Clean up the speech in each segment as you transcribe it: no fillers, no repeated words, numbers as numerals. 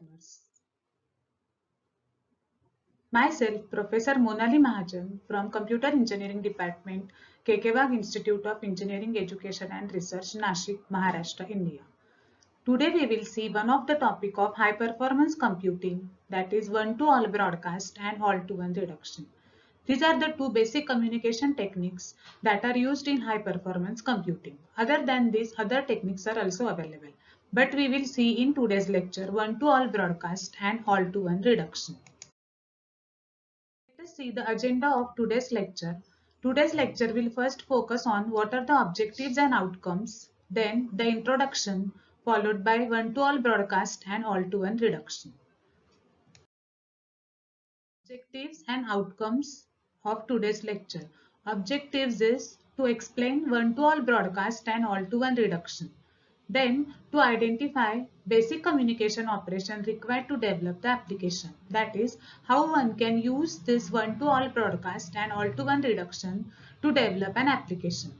learners. Myself, Professor Monali Mahajan from Computer Engineering Department, KK Wagh Institute of Engineering Education and Research, Nashik, Maharashtra, India. Today we will see one of the topic of high performance computing, that is one-to-all broadcast and all-to-one reduction. These are the two basic communication techniques that are used in high performance computing. Other than this, other techniques are also available. But we will see in today's lecture one-to-all broadcast and all-to-one reduction. Let us see the agenda of today's lecture. Today's lecture will first focus on what are the objectives and outcomes, then the introduction, followed by one-to-all broadcast and all-to-one reduction. Objectives and outcomes of today's lecture. Objectives is to explain one-to-all broadcast and all-to-one reduction. Then to identify basic communication operation required to develop the application. That is how one can use this one-to-all broadcast and all-to-one reduction to develop an application.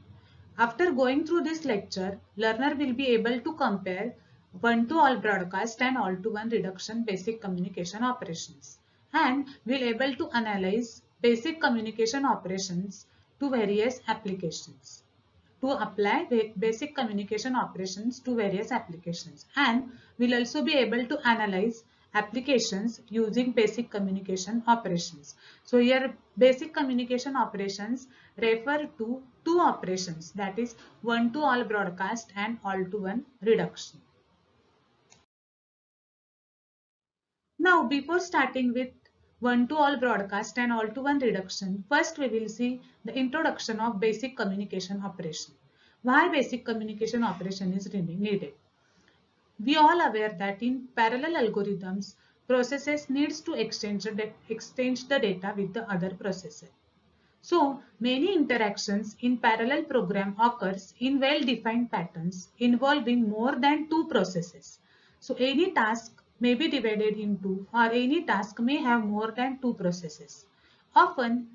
After going through this lecture, learner will be able to compare one-to-all broadcast and all-to-one reduction basic communication operations and will able to analyze basic communication operations to various applications. To apply basic communication operations to various applications and will also be able to analyze applications using basic communication operations. So here basic communication operations refer to two operations, that is one-to-all broadcast and all-to-one reduction. Now before starting with one-to-all broadcast and all-to-one reduction, first we will see the introduction of basic communication operation. Why basic communication operation is needed? We all aware that in parallel algorithms, processes needs to exchange the data with the other processor. So many interactions in parallel program occurs in well-defined patterns involving more than two processes. So any task may be divided into or any task may have more than two processes. Often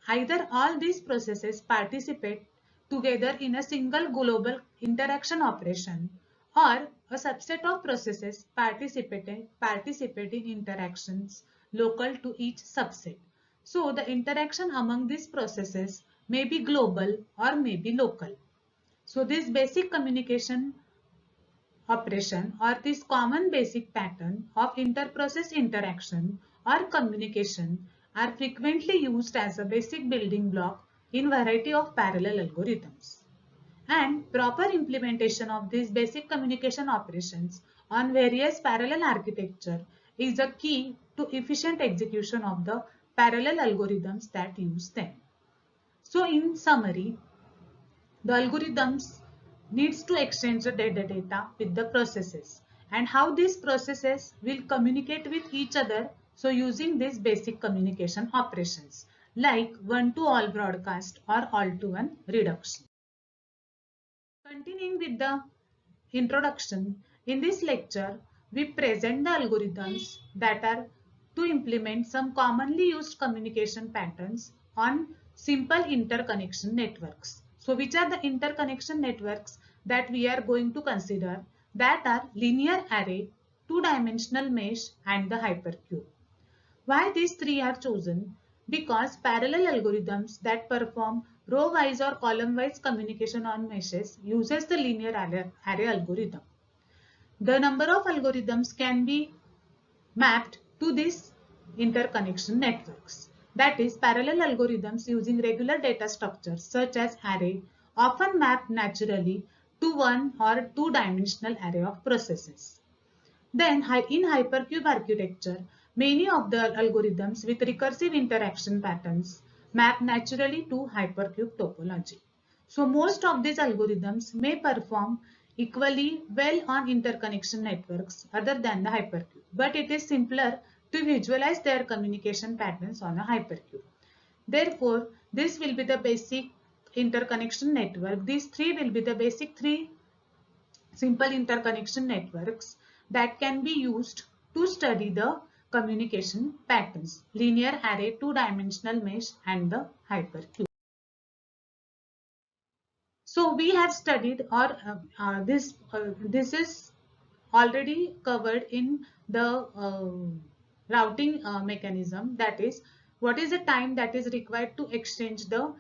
either all these processes participate together in a single global interaction operation or a subset of processes participate in interactions local to each subset. So the interaction among these processes may be global or may be local. So this basic communication operation or this common basic pattern of inter-process interaction or communication are frequently used as a basic building block in variety of parallel algorithms. And proper implementation of these basic communication operations on various parallel architecture is the key to efficient execution of the parallel algorithms that use them. So in summary, the algorithms needs to exchange the data with the processes and how these processes will communicate with each other. So using these basic communication operations like one-to-all broadcast or all-to-one reduction. Continuing with the introduction, in this lecture, we present the algorithms that are to implement some commonly used communication patterns on simple interconnection networks. So which are the interconnection networks that we are going to consider? That are linear array, two-dimensional mesh and the hypercube. Why these three are chosen? Because parallel algorithms that perform row-wise or column-wise communication on meshes uses the linear array algorithm. The number of algorithms can be mapped to these interconnection networks. That is, parallel algorithms using regular data structures such as array often map naturally to one or two-dimensional array of processes. Then in hypercube architecture, many of the algorithms with recursive interaction patterns map naturally to hypercube topology. So most of these algorithms may perform equally well on interconnection networks other than the hypercube, but it is simpler to visualize their communication patterns on a hypercube. Therefore, this will be the basic interconnection network. These three will be the basic three simple interconnection networks that can be used to study the communication patterns: linear array, two-dimensional mesh and the hypercube. So we have studied, or this is already covered in the routing mechanism, that is what is the time that is required to exchange the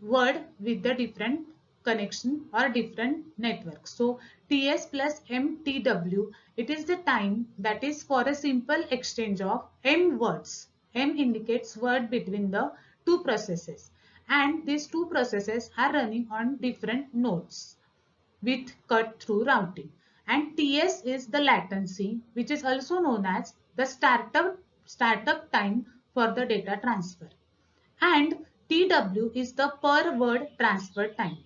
word with the different connection or different networks. So TS plus MTW, it is the time that is for a simple exchange of M words. M indicates word between the two processes, and these two processes are running on different nodes with cut through routing. And TS is the latency, which is also known as the startup time for the data transfer. And TW is the per word transfer time,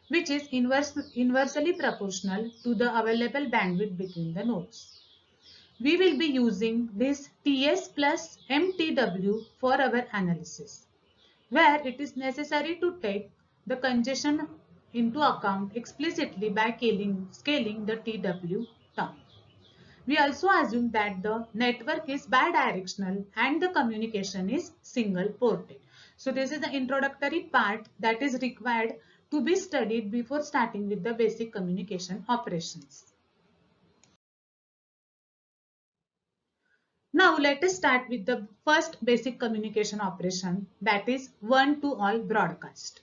which is inversely proportional to the available bandwidth between the nodes. We will be using this TS plus MTW for our analysis, where it is necessary to take the congestion into account explicitly by scaling the TW term. We also assume that the network is bidirectional and the communication is single ported. So this is the introductory part that is required to be studied before starting with the basic communication operations. Now let us start with the first basic communication operation, that is one-to-all broadcast.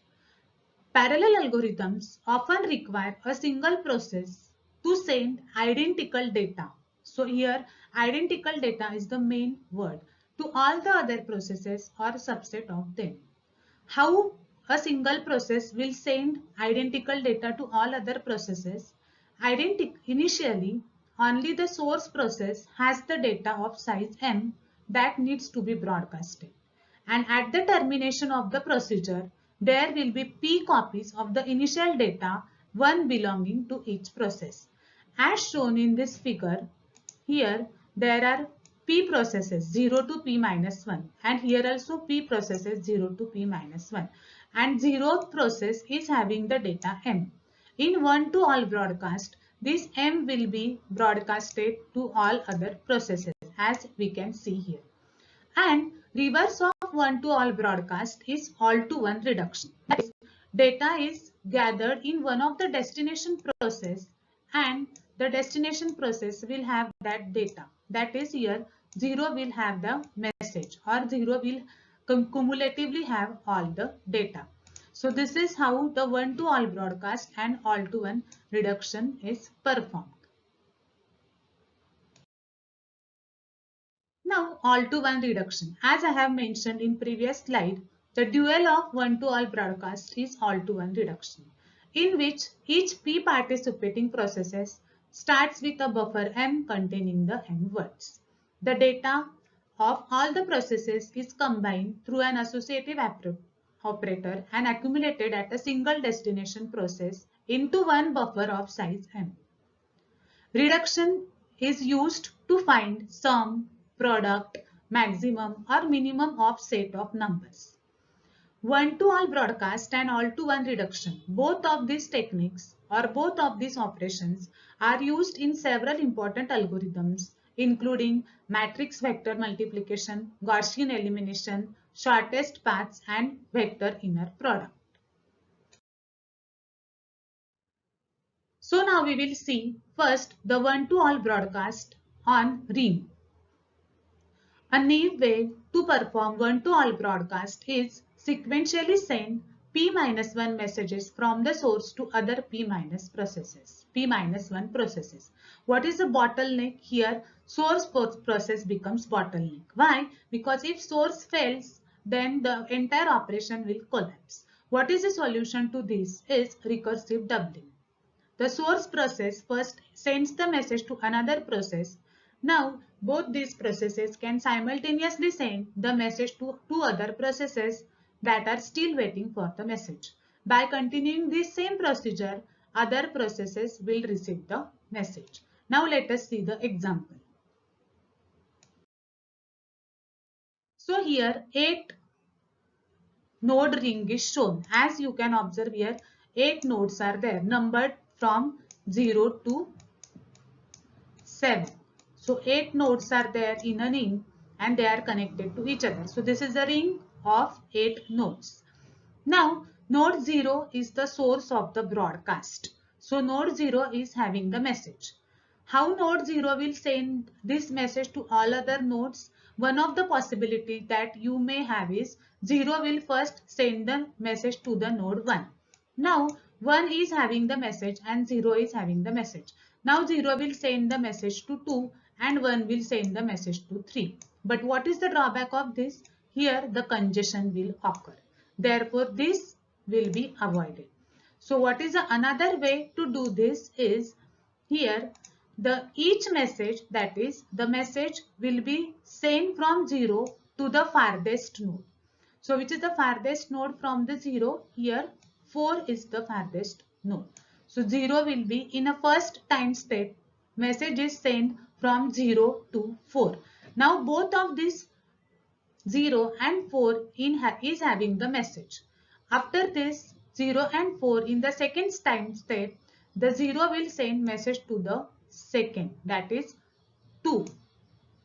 Parallel algorithms often require a single process to send identical data. So here identical data is the main word to all the other processes or subset of them. How a single process will send identical data to all other processes? Initially, only the source process has the data of size m that needs to be broadcasted. And at the termination of the procedure, there will be p copies of the initial data, one belonging to each process. As shown in this figure, here there are p processes 0 to p minus 1, and here also p processes 0 to p minus 1, and 0th process is having the data m. In one-to-all broadcast, this m will be broadcasted to all other processes, as we can see here. And reverse of one-to-all broadcast is all-to-one reduction. That is, data is gathered in one of the destination process, and the destination process will have that data. That is, here 0 will have the message, or 0 will cumulatively have all the data. So this is how the one-to-all broadcast and all-to-one reduction is performed. Now all-to-one reduction. As I have mentioned in previous slide, the dual of one-to-all broadcast is all-to-one reduction, in which each p participating processes starts with a buffer m containing the m words. The data of all the processes is combined through an associative operator and accumulated at a single destination process into one buffer of size m. Reduction is used to find sum, product, maximum or minimum of set of numbers. One-to-all broadcast and all-to-one reduction, both of these techniques or both of these operations are used in several important algorithms, including matrix vector multiplication, Gaussian elimination, shortest paths and vector inner product. So now we will see first the one-to-all broadcast on ring. A naive way to perform one-to-all broadcast is sequentially send p-1 messages from the source to other p-1 processes. What is the bottleneck here? Source process becomes bottleneck. Why? Because if source fails, then the entire operation will collapse. What is the solution to this? Is recursive doubling. The source process first sends the message to another process. Now, both these processes can simultaneously send the message to two other processes that are still waiting for the message. By continuing this same procedure, other processes will receive the message. Now, let us see the example. So, here 8 node ring is shown. As you can observe here, 8 nodes are there, numbered from 0 to 7. So 8 nodes are there in a ring and they are connected to each other. So this is a ring of 8 nodes. Now node 0 is the source of the broadcast. So node 0 is having the message. How node 0 will send this message to all other nodes? One of the possibilities that you may have is 0 will first send the message to the node 1. Now 1 is having the message and 0 is having the message. Now 0 will send the message to 2 and 1 will send the message to 3. But what is the drawback of this? Here the congestion will occur. Therefore this will be avoided. So what is another way to do this is, here the each message, that is the message will be sent from 0 to the farthest node. So which is the farthest node from the 0? Here 4 is the farthest node. So 0 will be in a first time step, message is sent from 0 to 4. Now both of these 0 and 4 is having the message. After this 0 and 4 in the second time step, the 0 will send message to the second, that is 2,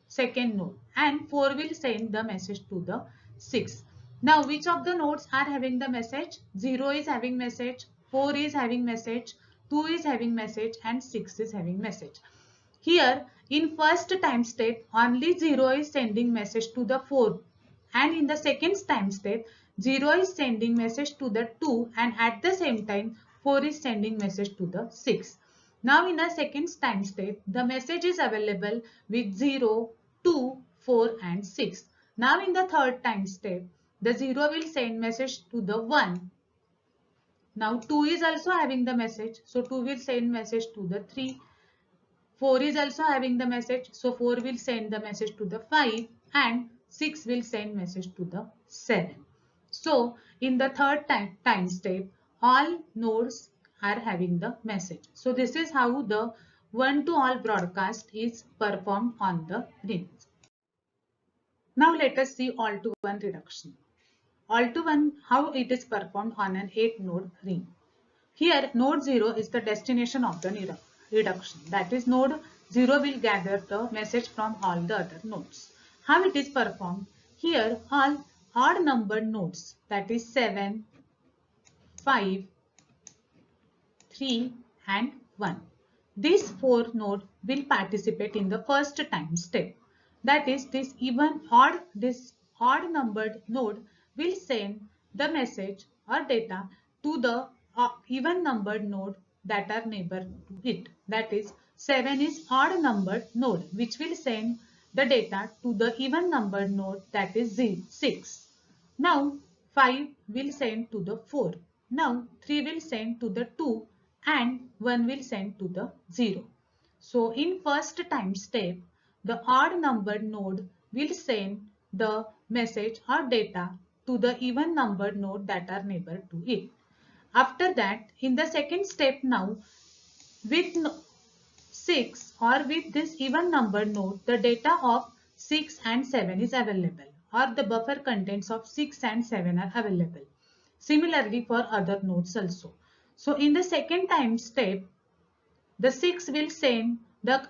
second node, and 4 will send the message to the 6. Now which of the nodes are having the message? 0 is having message, 4 is having message, 2 is having message, and 6 is having message. Here in first time step only 0 is sending message to the 4, and in the second time step 0 is sending message to the 2, and at the same time 4 is sending message to the 6. Now in the second time step the message is available with 0, 2, 4 and 6. Now in the third time step the 0 will send message to the 1. Now 2 is also having the message, so 2 will send message to the 3. 4 is also having the message, so 4 will send the message to the 5, and 6 will send message to the 7. So in the third time step all nodes are having the message. So this is how the one to all broadcast is performed on the rings. Now let us see all to one reduction. All to one, how it is performed on an 8 node ring. Here node 0 is the destination of the reduction. That is node 0 will gather the message from all the other nodes. How it is performed? Here all odd numbered nodes, that is 7, 5, 3 and 1. These 4 nodes will participate in the first time step. That is this odd numbered node will send the message or data to the even numbered node that are neighbor to it. That is 7 is odd numbered node which will send the data to the even numbered node, that is 6. Now 5 will send to the 4. Now 3 will send to the 2 and 1 will send to the 0. So in first time step, the odd numbered node will send the message or data to the even numbered node that are neighbor to it. After that, in the second step now, with 6 or with this even numbered node, the data of 6 and 7 is available, or the buffer contents of 6 and 7 are available. Similarly for other nodes also. So in the second time step, the 6 will send the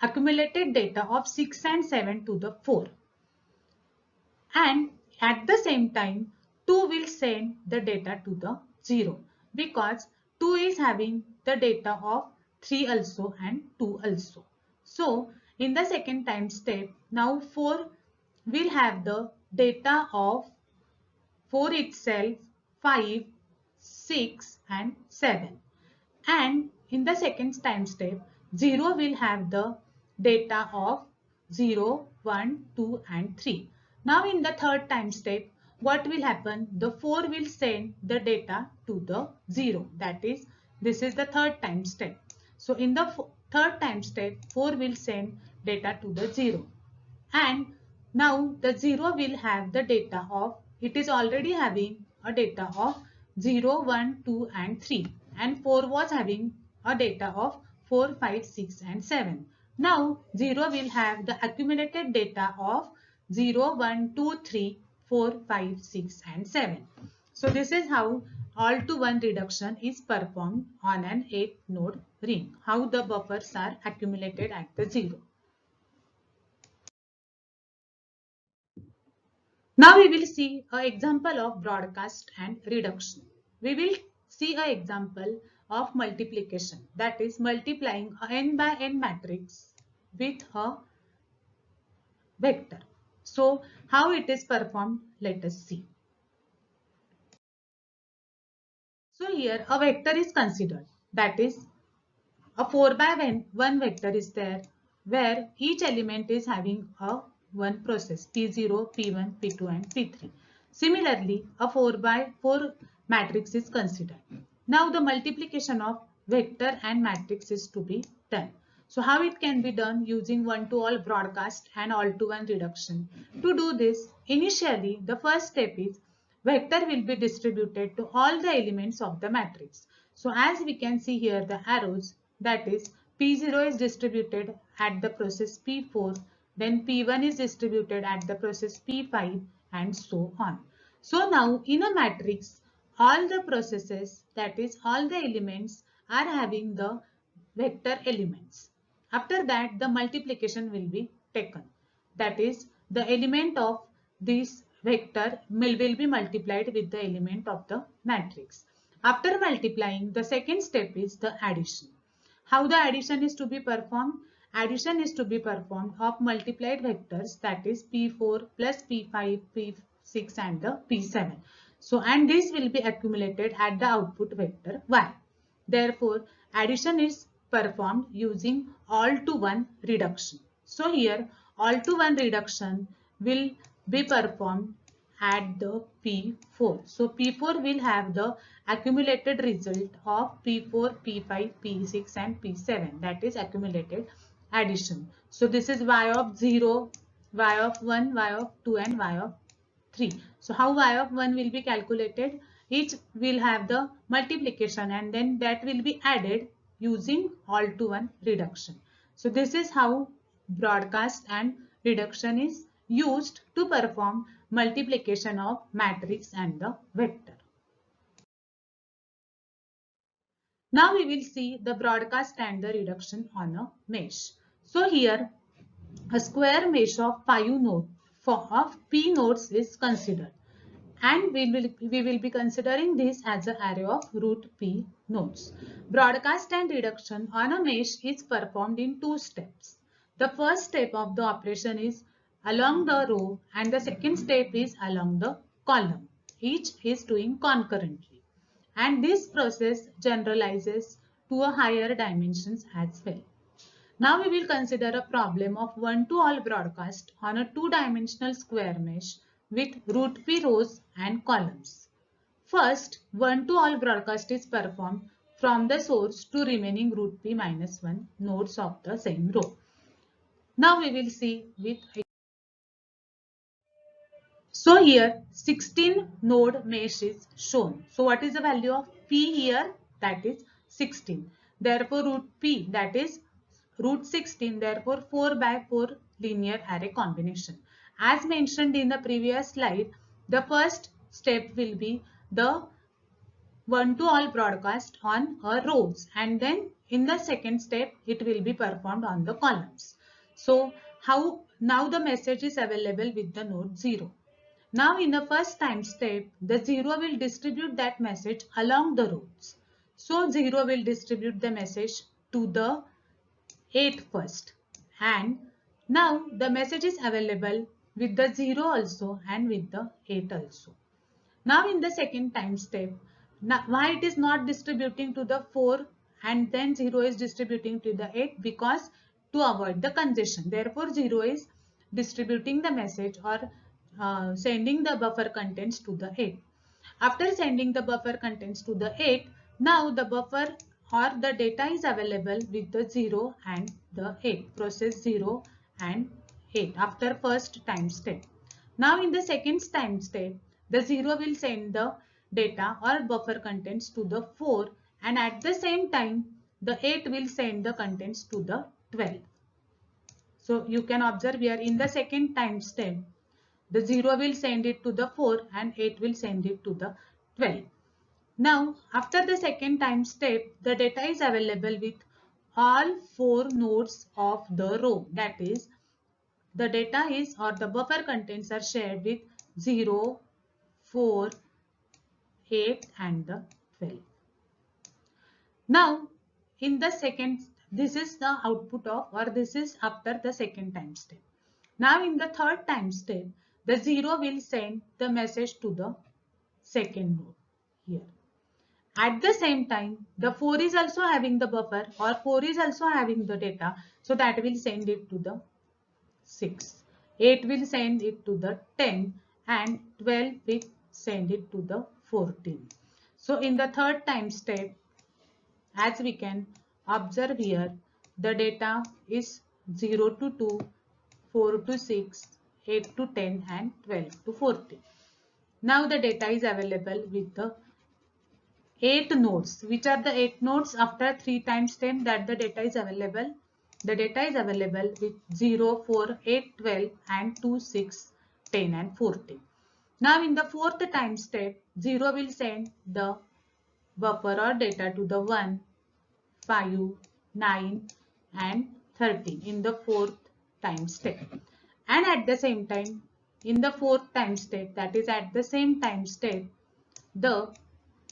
accumulated data of 6 and 7 to the 4. And at the same time 2 will send the data to the 0, because 2 is having the data of 3 also and 2 also. So in the second time step now 4 will have the data of 4 itself, 5, 6 and 7. And in the second time step 0 will have the data of 0, 1, 2 and 3. Now in the third time step what will happen? The 4 will send the data to the 0. That is, this is the third time step. So in the third time step 4 will send data to the 0. And now the 0 will have the data of, it is already having a data of 0, 1, 2 and 3, and 4 was having a data of 4, 5, 6 and 7. Now 0 will have the accumulated data of 0, 1, 2, 3, 4, 5, 6 and 7. So this is how all to one reduction is performed on an 8 node ring. How the buffers are accumulated at the 0. Now we will see an example of broadcast and reduction. We will see an example of multiplication, that is multiplying a n by n matrix with a vector. So how it is performed, let us see. So here a vector is considered, that is a 4 by 1 vector is there where each element is having a one process P0, P1, P2 and P3. Similarly, a 4 by 4 matrix is considered. Now the multiplication of vector and matrix is to be done. So how it can be done? Using one-to-all broadcast and all-to-one reduction. To do this, initially the first step is vector will be distributed to all the elements of the matrix. So as we can see here the arrows, that is P0 is distributed at the process P4, then P1 is distributed at the process P5 and so on. So now in a matrix, all the processes, that is all the elements are having the vector elements. After that the multiplication will be taken. That is the element of this vector will be multiplied with the element of the matrix. After multiplying, the second step is the addition. How the addition is to be performed? Addition is to be performed of multiplied vectors, that is P4 plus P5, P6 and the P7. So and this will be accumulated at the output vector Y. Therefore, addition is performed using all-to-one reduction. So here all-to-one reduction will be performed at the P4. So P4 will have the accumulated result of P4, P5, P6 and P7, that is accumulated addition. So this is Y of 0, Y of 1, Y of 2 and Y of 3. So how Y of 1 will be calculated? Each will have the multiplication and then that will be added using all-to-one reduction. So this is how broadcast and reduction is used to perform multiplication of matrix and the vector. Now we will see the broadcast and the reduction on a mesh. So here a square mesh of 5 nodes of P nodes is considered, and we will be considering this as an array of root P nodes. Broadcast and reduction on a mesh is performed in two steps. The first step of the operation is along the row and the second step is along the column. Each is doing concurrently, and this process generalizes to a higher dimensions as well. Now we will consider a problem of one-to-all broadcast on a two-dimensional square mesh with root P rows and columns. First, one-to-all broadcast is performed from the source to remaining root P minus 1 nodes of the same row. Now we will see with. So here 16 node mesh is shown. So what is the value of P here? That is 16. Therefore root P, that is root 16, therefore 4 by 4 linear array combination. As mentioned in the previous slide, the first step will be the one-to-all broadcast on a rows, and then in the second step it will be performed on the columns. So how now the message is available with the node 0. Now in the first time step, the 0 will distribute that message along the rows. So 0 will distribute the message to the 8 first, and now the message is available with the 0 also and with the 8 also. Now in the second time step, now why it is not distributing to the 4 and then 0 is distributing to the 8? Because to avoid the congestion. Therefore 0 is distributing the message or sending the buffer contents to the 8. After sending the buffer contents to the 8, now the buffer or the data is available with the 0 and the 8, process 0 and 8 after first time step. Now in the second time step, the 0 will send the data or buffer contents to the 4, and at the same time the 8 will send the contents to the 12. So you can observe here in the second time step, the 0 will send it to the 4 and 8 will send it to the 12. Now after the second time step, the data is available with all 4 nodes of the row. That is, the data is or the buffer contents are shared with 0, 4, 8 and the 12. Now in the second, this is the output of, or this is after the second time step. Now in the third time step, the 0 will send the message to the second node here. At the same time, the 4 is also having the buffer, or 4 is also having the data, so that will send it to the 6. 8 will send it to the 10, and 12 will send it to the 14. So in the third time step, as we can observe here, the data is 0 to 2, 4 to 6, 8 to 10, and 12 to 14. Now the data is available with the 8 nodes. Which are the 8 nodes? After 3 times step that the data is available. The data is available with 0, 4, 8, 12 and 2, 6, 10 and 14. Now in the fourth time step, 0 will send the buffer or data to the 1, 5, 9 and 13 in the fourth time step. And at the same time, in the fourth time step, that is at the same time step, the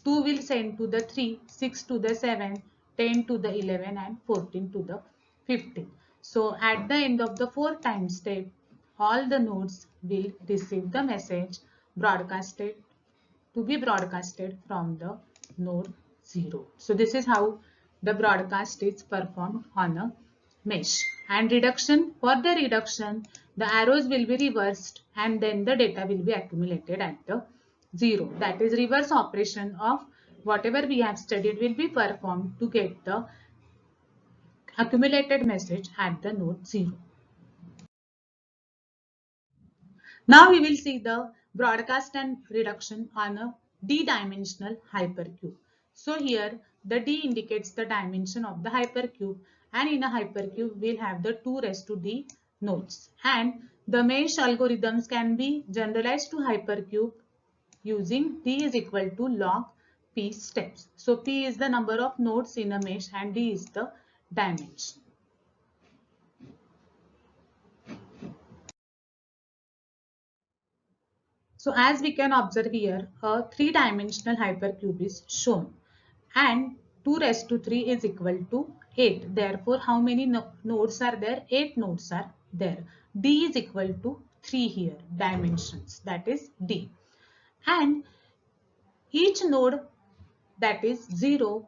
2 will send to the 3, 6 to the 7, 10 to the 11 and 14 to the 15. So at the end of the fourth time step, all the nodes will receive the message broadcasted to be broadcasted from the node 0. So this is how the broadcast is performed on a mesh. And reduction, for the reduction, the arrows will be reversed and then the data will be accumulated at the 0. That is, reverse operation of whatever we have studied will be performed to get the accumulated message at the node 0. Now we will see the broadcast and reduction on a d-dimensional hypercube. So here the d indicates the dimension of the hypercube, and in a hypercube we'll have the 2 raised to d nodes, and the mesh algorithms can be generalized to hypercube using d is equal to log p steps. So p is the number of nodes in a mesh and d is the dimension. So as we can observe here, a 3-dimensional hypercube is shown and 2 raised to 3 is equal to 8. Therefore, how many nodes are there? 8 nodes are there. D is equal to 3 here, dimensions, that is D. And each node, that is 0,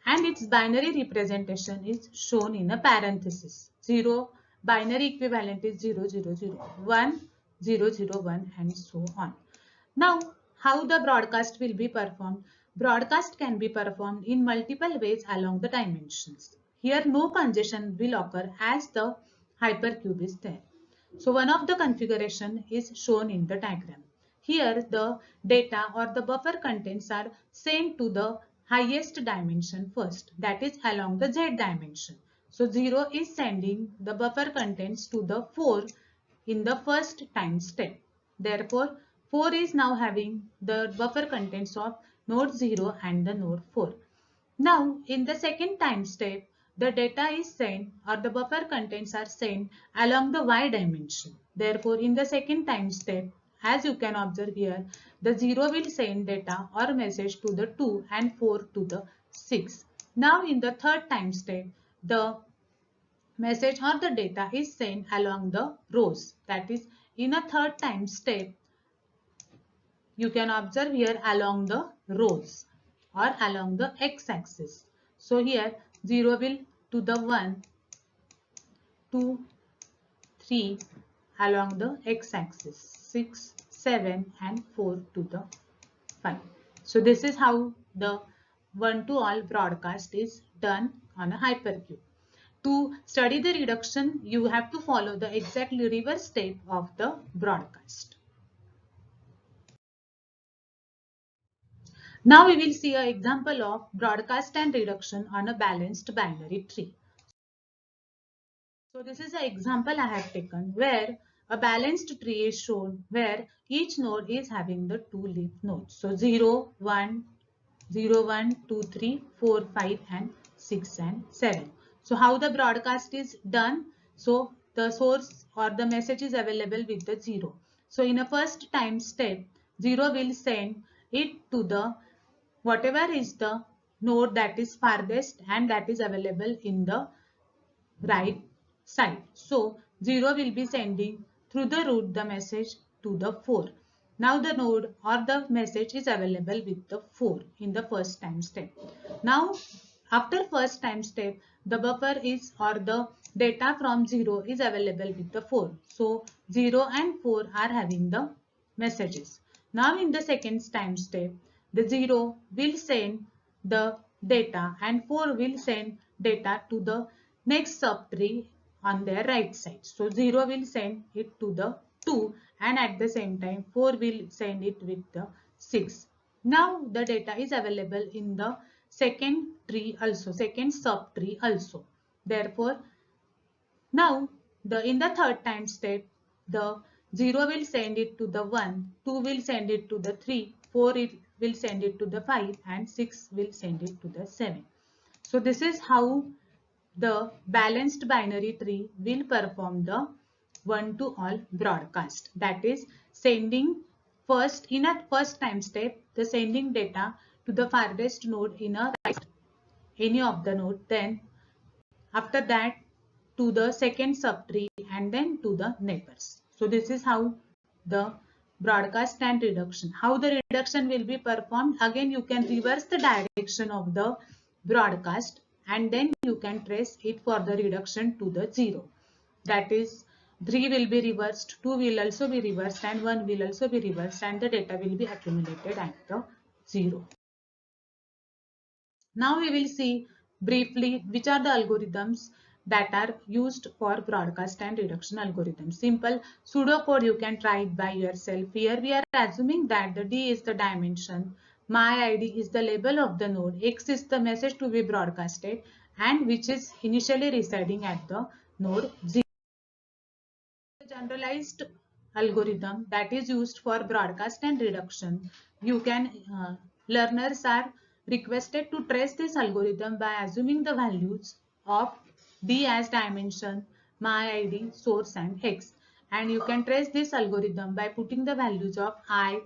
and its binary representation is shown in a parenthesis. 0 binary equivalent is 0, 0, 0, 1, 0, 0, 1 and so on. Now, how the broadcast will be performed? Broadcast can be performed in multiple ways along the dimensions. Here no congestion will occur as the hypercube is there. So one of the configuration is shown in the diagram. Here the data or the buffer contents are sent to the highest dimension first, that is along the z dimension. So 0 is sending the buffer contents to the 4 in the first time step. Therefore, 4 is now having the buffer contents of node 0 and the node 4. Now, in the second time step, the data is sent or the buffer contents are sent along the y dimension. Therefore, in the second time step, as you can observe here, the 0 will send data or message to the 2 and 4 to the 6. Now, in the third time step, the message or the data is sent along the rows. That is, in a third time step, you can observe here along the rows or along the x-axis. So here 0 will to the 1, 2, 3 along the x-axis, 6, 7 and 4 to the 5. So this is how the one-to-all broadcast is done on a hypercube. To study the reduction, you have to follow the exactly reverse step of the broadcast. Now we will see an example of broadcast and reduction on a balanced binary tree. So this is an example I have taken where a balanced tree is shown where each node is having the 2 leaf nodes. So 0, 1, 0, 1, 2, 3, 4, 5 and 6 and 7. So how the broadcast is done? So the source or the message is available with the 0. So in a first time step, 0 will send it to the whatever is the node that is farthest and that is available in the right side. So 0 will be sending through the route the message to the 4. Now the node or the message is available with the 4 in the first time step. Now after first time step, the buffer is or the data from 0 is available with the 4. So 0 and 4 are having the messages. Now in the second time step, the 0 will send the data and 4 will send data to the next subtree on their right side. So 0 will send it to the 2 and at the same time 4 will send it with the 6. Now the data is available in the second tree also, second subtree also. Therefore, now in the third time step, the 0 will send it to the 1, 2 will send it to the 3, 4 it will send it to the 5 and 6 will send it to the 7. So this is how the balanced binary tree will perform the one-to-all broadcast. That is sending first in a first time step, the sending data to the farthest node in a right, any of the node, then after that to the second subtree and then to the neighbors. So this is how the broadcast and reduction. How the reduction will be performed? Again, you can reverse the direction of the broadcast and then you can trace it for the reduction to the 0. That is 3 will be reversed, 2 will also be reversed and 1 will also be reversed and the data will be accumulated at the 0. Now we will see briefly which are the algorithms that are used for broadcast and reduction algorithms. Simple pseudocode, you can try it by yourself. Here we are assuming that the D is the dimension, my ID is the label of the node, X is the message to be broadcasted and which is initially residing at the node 0. The generalized algorithm that is used for broadcast and reduction. You can learners are requested to trace this algorithm by assuming the values of D as dimension, my ID, source and X. And you can trace this algorithm by putting the values of I,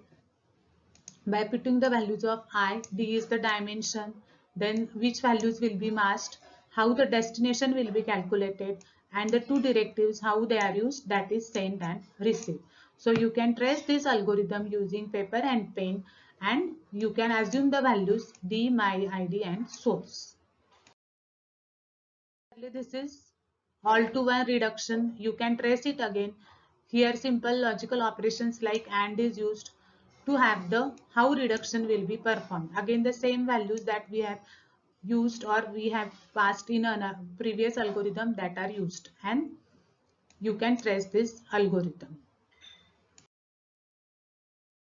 D is the dimension, then which values will be masked, how the destination will be calculated, and the two directives, how they are used, that is send and receive. So you can trace this algorithm using paper and pen and you can assume the values D, my ID and source. This is all-to-one reduction. You can trace it again. Here simple logical operations like AND is used to have the how reduction will be performed. Again the same values that we have used or we have passed in a previous algorithm that are used and you can trace this algorithm.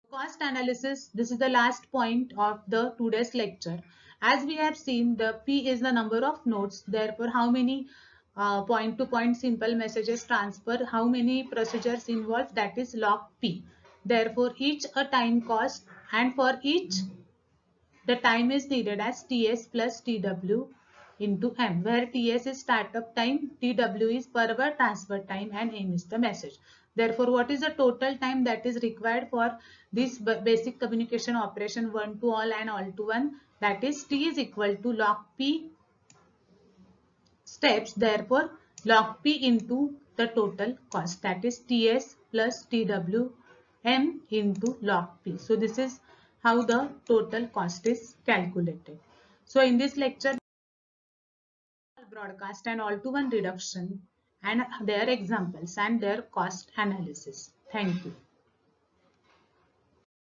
Cost analysis, this is the last point of the today's lecture. As we have seen, the P is the number of nodes, therefore how many point-to-point simple messages transfer, how many procedures involved, that is log P. Therefore each a time cost and for each the time is needed as TS plus TW into M, where TS is startup time, TW is forward transfer time and M is the message. Therefore, what is the total time that is required for this basic communication operation one to all and all to one? That is T is equal to log P steps. Therefore, log P into the total cost, that is TS plus TW M into log P. So this is how the total cost is calculated. So in this lecture, broadcast and all-to-one reduction and their examples and their cost analysis. Thank you.